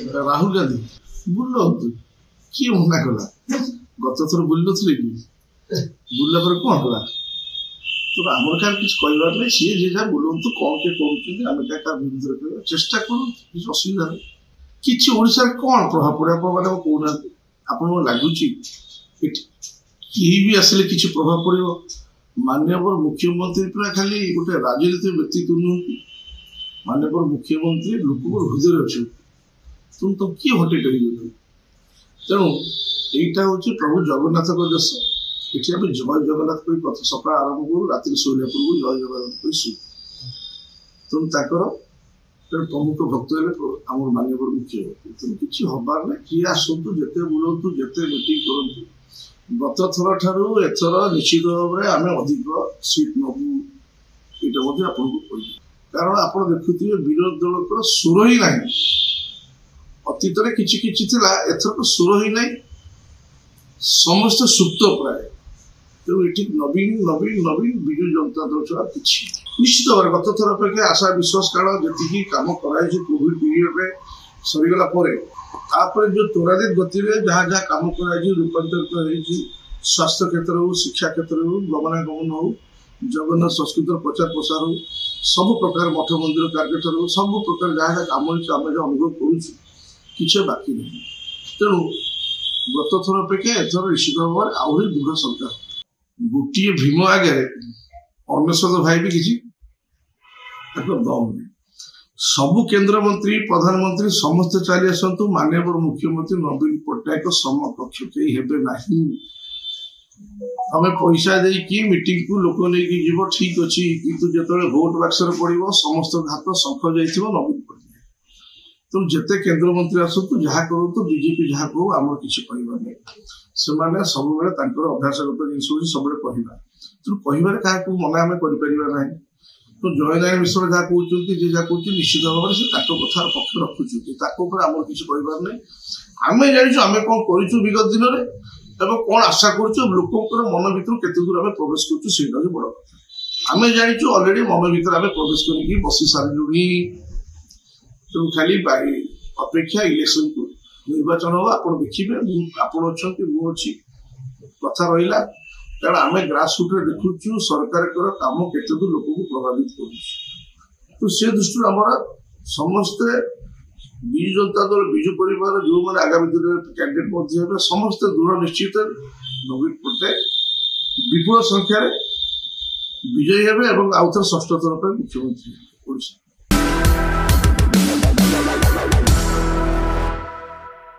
ରାହୁଲ ଗାନ୍ଧୀ ବୁଲନ୍ତୁ କିଏ ମନା କଲା ଗତ ଥର ବୁଲି ନଥିଲେ କି ବୁଲିଲା ପରେ କଣ ହେଲା ତ ଆମର କାହାର କିଛି କହିବାର ନାହିଁ ସିଏ ଯେ ଯାହା ବୁଲନ୍ତୁ କଣ କିଏ କରୁଛନ୍ତି ଆମେ କାହା ବିରୁଦ୍ଧରେ କହିବା ଚେଷ୍ଟା କରନ୍ତୁ କିଛି ଅସୁବିଧା ନାହିଁ କିଛି ଓଡ଼ିଶାରେ କଣ ପ୍ରଭାବ ପଡ଼େ ଆପଣ ମାନେ କହୁନାହାନ୍ତି ଆପଣଙ୍କୁ ଲାଗୁଛି ଏଠି କେହି ବି ଆସିଲେ କିଛି ପ୍ରଭାବ ପଡ଼ିବ ମାନ୍ୟବର ମୁଖ୍ୟମନ୍ତ୍ରୀ ପୁରା ଖାଲି ଗୋଟେ ରାଜନୀତିକ ବ୍ୟକ୍ତିତ୍ୱ ନୁହନ୍ତି ମାନ୍ୟବର ମୁଖ୍ୟମନ୍ତ୍ରୀ ଲୋକଙ୍କ ହୃଦୟରେ ଅଛନ୍ତି ତେଣୁ ତ କିଏ ହଟେଇ ପାରିବେ ତେଣୁ ଏଇଟା ହେଉଛି ପ୍ରଭୁ ଜଗନ୍ନାଥଙ୍କ ଦେଶ ଏଠି ଆମେ ଜୟ ଜଗନ୍ନାଥ କହି କଥା ସକାଳ ଆରମ୍ଭ କରୁ ରାତିରେ ଶୋଇଲା ପୂର୍ବରୁ ଜୟ ଜଗନ୍ନାଥ କହି ଶୋଉ ତେଣୁ ତାଙ୍କର ପ୍ରମୁଖ ଭକ୍ତ ହେଲେ ଆମର ମାନ୍ୟବର ମୁଖ୍ୟମନ୍ତ୍ରୀ ତେଣୁ କିଛି ହବାର ନାହିଁ କିଏ ଆସନ୍ତୁ ଯେତେ ବୁଲନ୍ତୁ ଯେତେ ମିଟିଂ କରନ୍ତୁ ଗତ ଥର ଠାରୁ ଏଥର ନିଶ୍ଚିତ ଭାବରେ ଆମେ ଅଧିକ ସିଟ୍ ନେବୁ ଏଇଟା ମଧ୍ୟ ଆପଣଙ୍କୁ କହିବି କାରଣ ଆପଣ ଦେଖୁଥିବେ ବିରୋଧୀ ଦଳଙ୍କର ସ୍ୱର ହିଁ ନାହିଁ ଅତୀତରେ କିଛି କିଛି ଥିଲା ଏଥରକ ସ୍ୱର ହିଁ ନାହିଁ ସମସ୍ତେ ସୁପ୍ତ ପ୍ରାୟ ତେଣୁ ଏଠି ନବୀନ ନବୀନ ନବୀନ ବିଜୁ ଜନତା ଦଳ ଛଡା କିଛି ନିଶ୍ଚିତ ଭାବରେ ଗତ ଥର ଅପେକ୍ଷା ଆଶା ବିଶ୍ୱାସ କାଳ ଯେତିକି କାମ କରାଯାଇଛି କୋଭିଡ ପିରିୟଡରେ ସରିଗଲା ପରେ ତାପରେ ଯୋଉ ତ୍ୱରାନ୍ୱିତ ଗତିରେ ଯାହା ଯାହା କାମ କରାଯାଇଛି ରୂପାନ୍ତରିତ ହେଇଛି ସ୍ୱାସ୍ଥ୍ୟ କ୍ଷେତ୍ର ହଉ ଶିକ୍ଷା କ୍ଷେତ୍ର ହଉ ଗମନାଗମନ ହଉ ଜଗନ୍ନାଥ ସଂସ୍କୃତିର ପ୍ରଚାର ପ୍ରସାର ହଉ ସବୁ ପ୍ରକାର ମଠ ମନ୍ଦିର କାର୍ଯ୍ୟକ୍ରମ ହଉ ସବୁ ପ୍ରକାର ଯାହା ଯାହା କାମ ହେଇଛି ଆମେ ଯାହା ଅନୁଭବ କରୁଛୁ କିଛି ବାକି ନାହିଁ ତେଣୁ ଗତ ଥର ଅପେକ୍ଷା ଏଥର ନିଶ୍ଚିତ ଭାବରେ ଆହୁରି ଦୃଢ଼ ସରକାର ଗୋଟିଏ ଭୀମ ଆଗରେ ଅନେଶ୍ୱତ ଭାଇ ବି କିଛି ତାଙ୍କର ଦମ ନାହିଁ ସବୁ କେନ୍ଦ୍ରମନ୍ତ୍ରୀ ପ୍ରଧାନମନ୍ତ୍ରୀ ସମସ୍ତେ ଚାଲି ଆସନ୍ତୁ ମାନ୍ୟବର ମୁଖ୍ୟମନ୍ତ୍ରୀ ନବୀନ ପଟ୍ଟନାୟକ ସମକକ୍ଷ କେହି ହେବେ ନାହିଁ ଆମେ ପଇସା ଦେଇକି ମିଟିଂକୁ ଲୋକ ନେଇକି ଯିବ ଠିକ ଅଛି କିନ୍ତୁ ଯେତେବେଳେ ଭୋଟ ବାକ୍ସରେ ପଡିବ ସମସ୍ତଙ୍କ ହାତ ଶଙ୍ଖ ଯାଇଥିବ ନବୀନ ପଟ୍ଟନାୟକ ତେଣୁ ଯେତେ କେନ୍ଦ୍ରମନ୍ତ୍ରୀ ଆସନ୍ତୁ ଯାହା କରନ୍ତୁ ବିଜେପି ଯାହା କହୁ ଆମର କିଛି କହିବାର ନାହିଁ ସେମାନେ ସବୁବେଳେ ତାଙ୍କର ଅଭ୍ୟାସଗତ ଜିନିଷ ହେଉଛି ସବୁବେଳେ କହିବା ତେଣୁ କହିବାରେ କାହାକୁ ମନା ଆମେ କରିପାରିବା ନାହିଁ ତ ଜୟନାରାୟଣ ମିଶ୍ର ଯାହା କହୁଛନ୍ତି ଯେ ଯାହା କହୁଛନ୍ତି ନିଶ୍ଚିତ ଭାବରେ ସେ ତାଙ୍କ କଥାର ପକ୍ଷ ରଖୁଛନ୍ତି ତାଙ୍କ ଉପରେ ଆମର କିଛି କହିବାର ନାହିଁ ଆମେ ଜାଣିଛୁ ଆମେ କଣ କରିଛୁ ବିଗତ ଦିନରେ ଏବଂ କଣ ଆଶା କରୁଛୁ ଲୋକଙ୍କର ମନ ଭିତରୁ କେତେ ଦୂର ଆମେ ପ୍ରବେଶ କରୁଛୁ ସେଇଟା ହେଉଛି ବଡ କଥା ଆମେ ଜାଣିଛୁ ଅଲରେଡି ମନ ଭିତରେ ଆମେ ପ୍ରବେଶ କରିକି ବସି ସାରିଲୁଣି ତେଣୁ ଖାଲି ଅପେକ୍ଷା ଇଲେକ୍ସନକୁ ନିର୍ବାଚନ ହବ ଆପଣ ଦେଖିବେ ଆପଣ ଅଛନ୍ତି ମୁଁ ଅଛି କଥା ରହିଲା କାରଣ ଆମେ ଗ୍ରାସ ରୁଟ୍ରେ ଦେଖୁଛୁ ସରକାରଙ୍କର କାମ କେତେ ଦୂର ଲୋକଙ୍କୁ ପ୍ରଭାବିତ କରୁଛି ତ ସେ ଦୃଷ୍ଟିରୁ ଆମର ସମସ୍ତେ ବିଜୁ ଜନତା ଦଳ ବିଜୁ ପରିବାର ଯେଉଁମାନେ ଆଗାମୀ ଦିନରେ କ୍ୟାଣ୍ଡିଡେଟ୍ ମଧ୍ୟ ହେବେ ସମସ୍ତେ ଦୃଢ଼ ନିଶ୍ଚିତ ନବୀନ ପଟ୍ଟନାୟକ ବିପୁଳ ସଂଖ୍ୟାରେ ବିଜୟୀ ହେବେ ଏବଂ ଆଉଥରେ ଷଷ୍ଠ ଥର ପାଇଁ ମୁଖ୍ୟମନ୍ତ୍ରୀ ଓଡ଼ିଶା